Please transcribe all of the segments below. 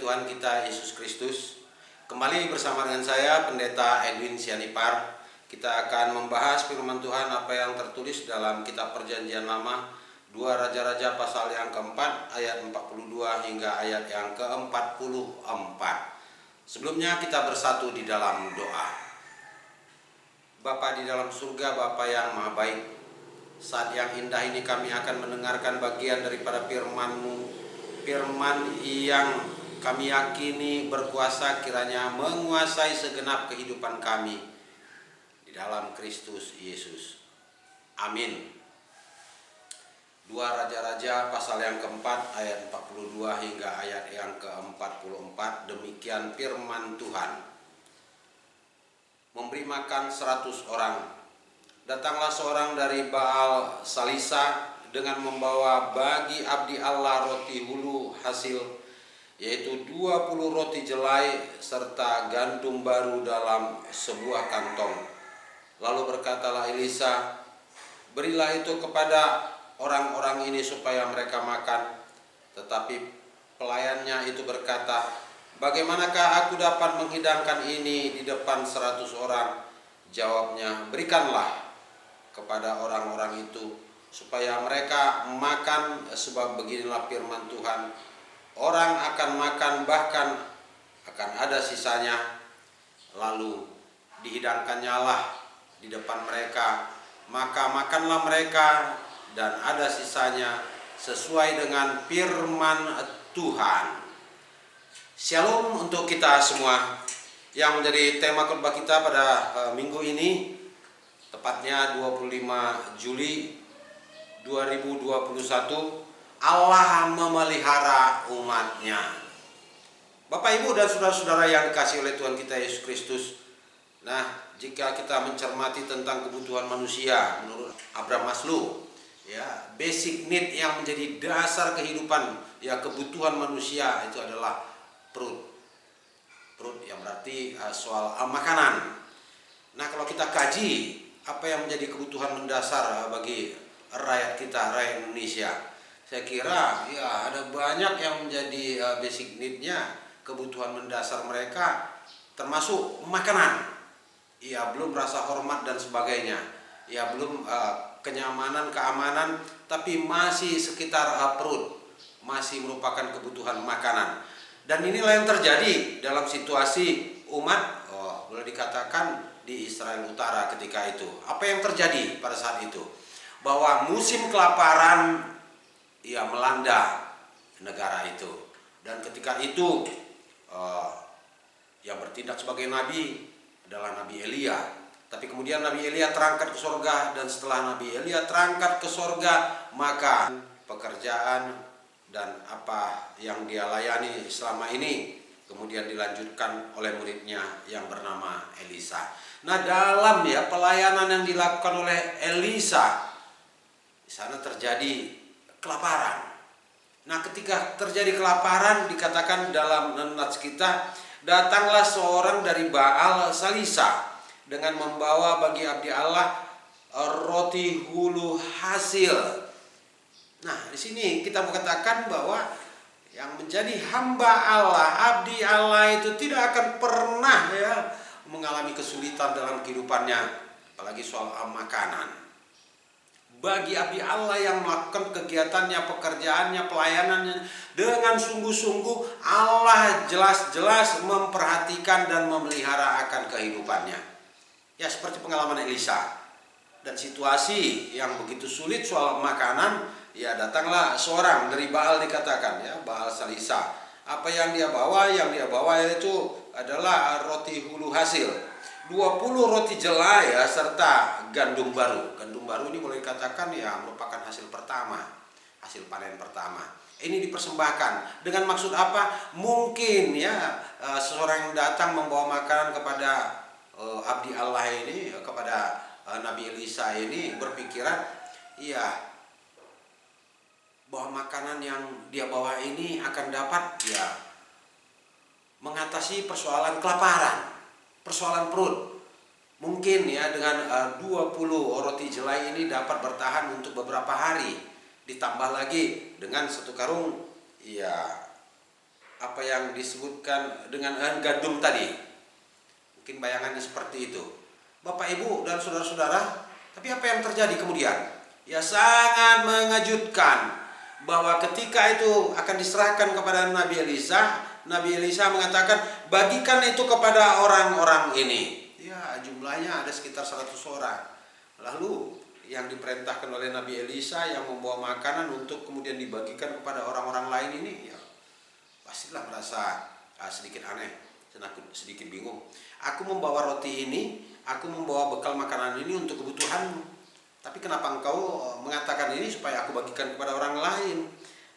Tuhan kita Yesus Kristus. Kembali bersama dengan saya Pendeta Edwin Sianipar. Kita akan membahas firman Tuhan apa yang tertulis dalam kitab Perjanjian Lama 2 Raja-Raja pasal yang keempat ayat 42 hingga ayat yang ke-44. Sebelumnya kita bersatu di dalam doa. Bapa di dalam surga, Bapa yang maha baik, saat yang indah ini kami akan mendengarkan bagian daripada firman-Mu, firman yang kami yakini berkuasa kiranya menguasai segenap kehidupan kami di dalam Kristus Yesus. Amin. 2 Raja-Raja pasal yang keempat ayat 42 hingga ayat yang ke-44, demikian firman Tuhan. Memberi makan 100 orang. Datanglah seorang dari Baal Salisa dengan membawa bagi abdi Allah roti hulu hasil, yaitu 20 roti jelai serta gandum baru dalam sebuah kantong. Lalu berkatalah Elisa, berilah itu kepada orang-orang ini supaya mereka makan. Tetapi pelayannya itu berkata, bagaimanakah aku dapat menghidangkan ini di depan 100 orang? Jawabnya, berikanlah kepada orang-orang itu supaya mereka makan, sebab beginilah firman Tuhan, orang akan makan bahkan akan ada sisanya, lalu dihidangkannya lah di depan mereka, maka makanlah mereka dan ada sisanya sesuai dengan firman Tuhan. Shalom untuk kita semua. Yang menjadi tema khotbah kita pada minggu ini, tepatnya 25 Juli 2021, Allah memelihara umatnya. Bapak, Ibu, dan saudara-saudara yang dikasihi oleh Tuhan kita Yesus Kristus. Nah, jika kita mencermati tentang kebutuhan manusia menurut Abraham Maslow, ya, basic need yang menjadi dasar kehidupan, ya, kebutuhan manusia itu adalah perut. Perut yang berarti soal makanan. Nah, kalau kita kaji apa yang menjadi kebutuhan mendasar bagi rakyat kita, rakyat Indonesia, saya kira ya ada banyak yang menjadi basic need-nya, kebutuhan mendasar mereka, termasuk makanan. Ya, belum rasa hormat dan sebagainya. Ya, belum kenyamanan, keamanan, tapi masih sekitar perut, masih merupakan kebutuhan makanan. Dan inilah yang terjadi dalam situasi umat, boleh dikatakan di Israel Utara ketika itu. Apa yang terjadi pada saat itu? Bahwa musim kelaparan ia melanda negara itu, dan ketika itu yang bertindak sebagai nabi adalah Nabi Elia. Tapi kemudian Nabi Elia terangkat ke sorga, dan setelah Nabi Elia terangkat ke sorga, maka pekerjaan dan apa yang dia layani selama ini kemudian dilanjutkan oleh muridnya yang bernama Elisa. Nah, dalam pelayanan yang dilakukan oleh Elisa, di sana terjadi kelaparan. Nah, ketika terjadi kelaparan, dikatakan dalam nats kita, datanglah seorang dari Baal Salisa dengan membawa bagi abdi Allah roti hulu hasil. Nah, di sini kita mau katakan bahwa yang menjadi hamba Allah, abdi Allah itu tidak akan pernah mengalami kesulitan dalam kehidupannya, apalagi soal makanan. Bagi abdi Allah yang melakukan kegiatannya, pekerjaannya, pelayanannya dengan sungguh-sungguh, Allah jelas-jelas memperhatikan dan memelihara akan kehidupannya. Ya, seperti pengalaman Elisa. Dan situasi yang begitu sulit soal makanan, ya datanglah seorang dari Baal, dikatakan ya, Baal Salisa. Apa yang dia bawa? Yang dia bawa itu adalah roti hulu hasil. 20 roti jelai serta gandum baru. Gandum baru ini boleh dikatakan ya merupakan hasil pertama, hasil panen pertama. Ini dipersembahkan dengan maksud apa? Mungkin seseorang yang datang membawa makanan kepada abdi Allah ini, kepada Nabi Elisa ini, berpikiran bahwa makanan yang dia bawa ini akan dapat mengatasi persoalan kelaparan, persoalan perut. Mungkin dengan 20 roti jelai ini dapat bertahan untuk beberapa hari. Ditambah lagi dengan satu karung apa yang disebutkan dengan gandum tadi. Mungkin bayangannya seperti itu. Bapak Ibu dan saudara-saudara, tapi apa yang terjadi kemudian? Ya sangat mengejutkan bahwa ketika itu akan diserahkan kepada Nabi Elisa mengatakan, bagikan itu kepada orang-orang ini. Ya, jumlahnya ada sekitar 100 orang. Lalu yang diperintahkan oleh Nabi Elisa yang membawa makanan untuk kemudian dibagikan kepada orang-orang lain ini, ya pastilah merasa sedikit aneh, sedikit bingung. Aku membawa roti ini, aku membawa bekal makanan ini untuk kebutuhanmu. Tapi kenapa engkau mengatakan ini supaya aku bagikan kepada orang lain?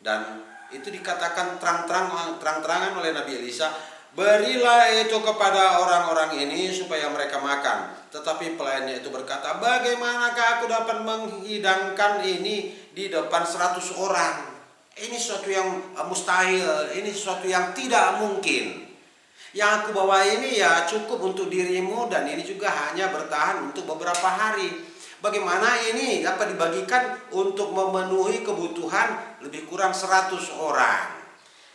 Dan itu dikatakan terang-terangan oleh Nabi Elisa, berilah itu kepada orang-orang ini supaya mereka makan. Tetapi pelayannya itu berkata, bagaimanakah aku dapat menghidangkan ini di depan 100 orang? Ini sesuatu yang mustahil, ini sesuatu yang tidak mungkin. Yang aku bawa ini ya cukup untuk dirimu dan ini juga hanya bertahan untuk beberapa hari. Bagaimana ini dapat dibagikan untuk memenuhi kebutuhan lebih kurang 100 orang.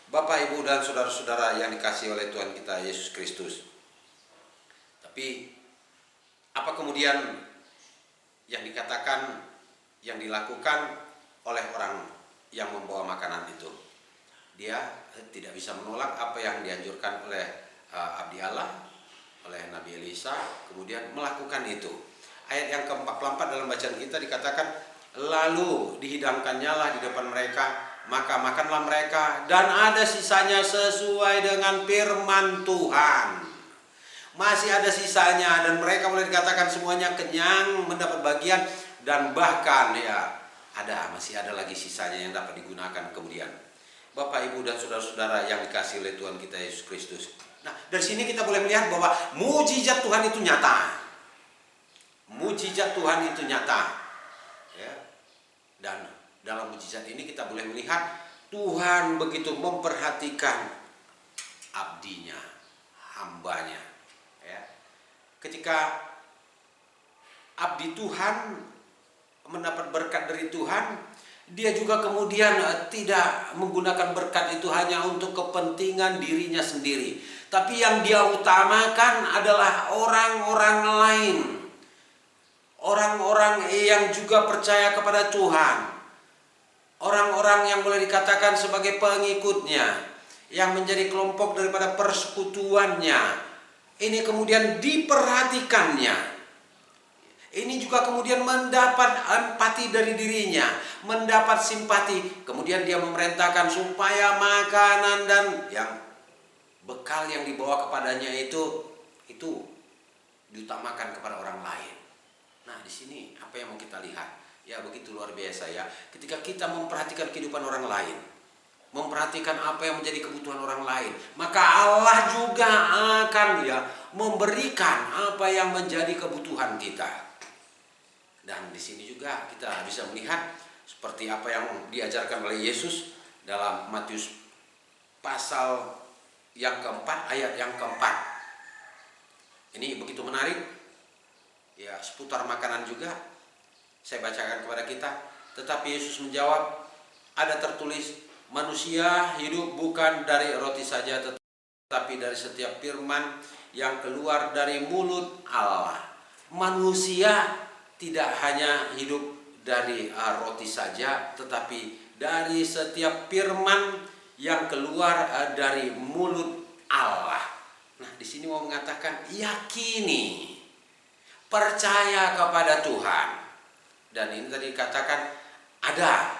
Bapak, Ibu dan saudara-saudara yang dikasihi oleh Tuhan kita Yesus Kristus. Tapi apa kemudian yang dikatakan, yang dilakukan oleh orang yang membawa makanan itu? Dia tidak bisa menolak apa yang dianjurkan oleh abdi Allah, oleh Nabi Elisa, kemudian melakukan itu. Ayat yang ke-44 dalam bacaan kita dikatakan, lalu dihidangkannya lah di depan mereka, maka makanlah mereka, dan ada sisanya sesuai dengan firman Tuhan. Masih ada sisanya, dan mereka boleh dikatakan semuanya kenyang, mendapat bagian, dan bahkan ya masih ada lagi sisanya yang dapat digunakan kemudian. Bapak, Ibu dan saudara-saudara yang dikasihi oleh Tuhan kita Yesus Kristus. Nah, dari sini kita boleh melihat bahwa mujizat Tuhan itu nyata. Mujizat Tuhan itu nyata. Ya. Dan dalam mujizat ini kita boleh melihat Tuhan begitu memperhatikan abdinya, hambanya. Ya. Ketika abdi Tuhan mendapat berkat dari Tuhan, dia juga kemudian tidak menggunakan berkat itu hanya untuk kepentingan dirinya sendiri, tapi yang dia utamakan adalah orang-orang lain, orang-orang yang juga percaya kepada Tuhan, orang-orang yang boleh dikatakan sebagai pengikutnya, yang menjadi kelompok daripada persekutuannya. Ini kemudian diperhatikannya. Ini juga kemudian mendapat empati dari dirinya, mendapat simpati. Kemudian dia memerintahkan supaya makanan dan yang bekal yang dibawa kepadanya itu diutamakan kepada orang lain. Nah, di sini apa yang mau kita lihat? Ya, begitu luar biasa ya. Ketika kita memperhatikan kehidupan orang lain, memperhatikan apa yang menjadi kebutuhan orang lain, maka Allah juga akan memberikan apa yang menjadi kebutuhan kita. Dan di sini juga kita bisa melihat seperti apa yang diajarkan oleh Yesus dalam Matius pasal yang keempat, ayat yang keempat. Ini begitu menarik. Ya, seputar makanan juga saya bacakan kepada kita. Tetapi Yesus menjawab, ada tertulis, manusia hidup bukan dari roti saja, tetapi dari setiap firman yang keluar dari mulut Allah. Manusia tidak hanya hidup dari roti saja, tetapi dari setiap firman yang keluar dari mulut Allah. Nah, di sini mau mengatakan yakini, percaya kepada Tuhan. Dan ini tadi dikatakan ada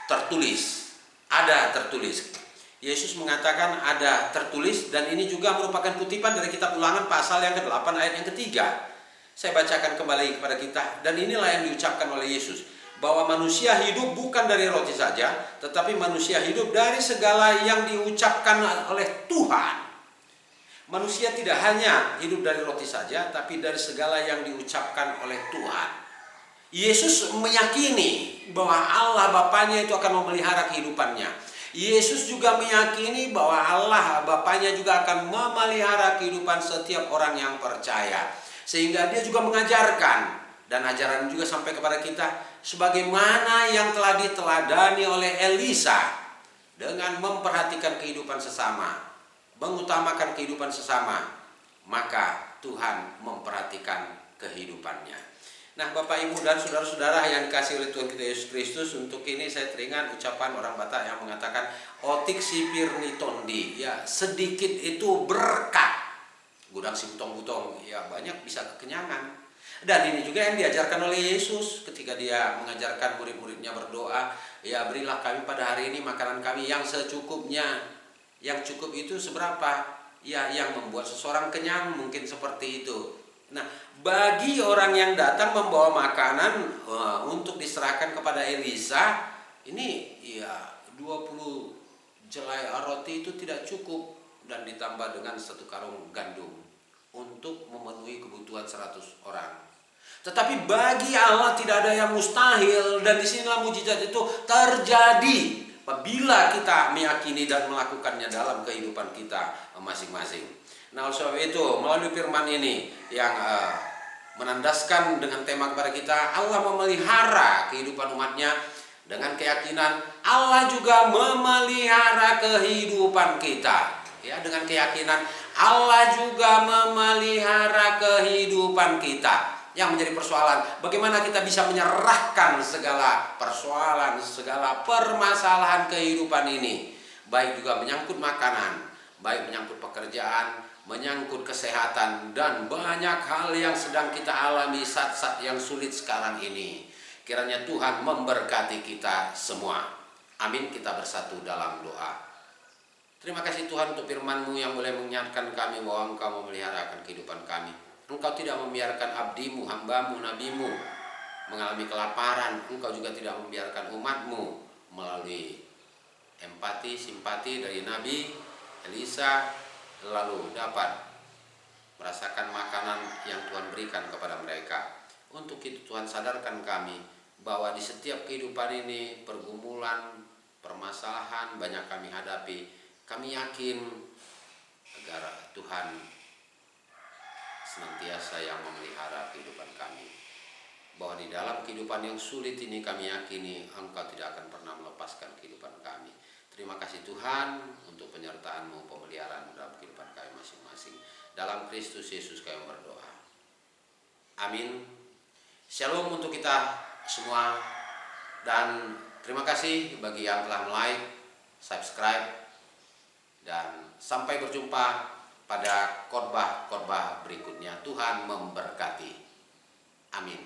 tertulis, ada tertulis. Yesus mengatakan ada tertulis, dan ini juga merupakan kutipan dari kitab Ulangan pasal yang ke-8 ayat yang ke-3. Saya bacakan kembali kepada kita, dan inilah yang diucapkan oleh Yesus, bahwa manusia hidup bukan dari roti saja, tetapi manusia hidup dari segala yang diucapkan oleh Tuhan. Manusia tidak hanya hidup dari roti saja, tapi dari segala yang diucapkan oleh Tuhan. Yesus meyakini bahwa Allah Bapanya itu akan memelihara kehidupannya. Yesus juga meyakini bahwa Allah Bapanya juga akan memelihara kehidupan setiap orang yang percaya. Sehingga dia juga mengajarkan, dan ajaran juga sampai kepada kita, sebagaimana yang telah diteladani oleh Elisa dengan memperhatikan kehidupan sesama, mengutamakan kehidupan sesama, maka Tuhan memperhatikan kehidupannya. Nah, Bapak, Ibu, dan saudara-saudara yang dikasihi oleh Tuhan kita Yesus Kristus, untuk ini saya teringat ucapan orang Batak yang mengatakan otik sipir nitondi, ya, sedikit itu berkat. Gudang si butong-butong, ya, banyak bisa kekenyangan. Dan ini juga yang diajarkan oleh Yesus ketika dia mengajarkan murid-muridnya berdoa, ya, berilah kami pada hari ini makanan kami yang secukupnya. Yang cukup itu seberapa? Ya, yang membuat seseorang kenyang, mungkin seperti itu. Nah, bagi orang yang datang membawa makanan untuk diserahkan kepada Elisa, ini ya 20 jelai roti itu tidak cukup, dan ditambah dengan 1 karung gandum untuk memenuhi kebutuhan 100 orang. Tetapi bagi Allah tidak ada yang mustahil, dan disinilah mujizat itu terjadi apabila kita meyakini dan melakukannya dalam kehidupan kita masing-masing. Nah, oleh sebab itu melalui firman ini yang menandaskan dengan tema kepada kita, Allah memelihara kehidupan umatnya dengan keyakinan Allah juga memelihara kehidupan kita. Ya, dengan keyakinan Allah juga memelihara kehidupan kita. Yang menjadi persoalan, bagaimana kita bisa menyerahkan segala persoalan, segala permasalahan kehidupan ini, baik juga menyangkut makanan, baik menyangkut pekerjaan, menyangkut kesehatan, dan banyak hal yang sedang kita alami saat-saat yang sulit sekarang ini. Kiranya Tuhan memberkati kita semua. Amin. Kita bersatu dalam doa. Terima kasih Tuhan untuk firman-Mu yang boleh mengingatkan kami bahwa Engkau memelihara akan kehidupan kami. Engkau tidak membiarkan abdi-Mu, hamba-Mu, nabi-Mu mengalami kelaparan. Engkau juga tidak membiarkan umat-Mu melalui empati, simpati dari Nabi Elisa lalu dapat merasakan makanan yang Tuhan berikan kepada mereka. Untuk itu Tuhan sadarkan kami bahwa di setiap kehidupan ini pergumulan, permasalahan banyak kami hadapi. Kami yakin agar Tuhan senantiasa yang memelihara kehidupan kami, bahwa di dalam kehidupan yang sulit ini kami yakini Engkau tidak akan pernah melepaskan kehidupan kami. Terima kasih Tuhan untuk penyertaan-Mu, pemeliharaan dalam kehidupan kami masing-masing. Dalam Kristus Yesus kami berdoa. Amin. Shalom untuk kita semua, dan terima kasih bagi yang telah like, subscribe, dan sampai berjumpa pada khotbah-khotbah berikutnya. Tuhan memberkati. Amin.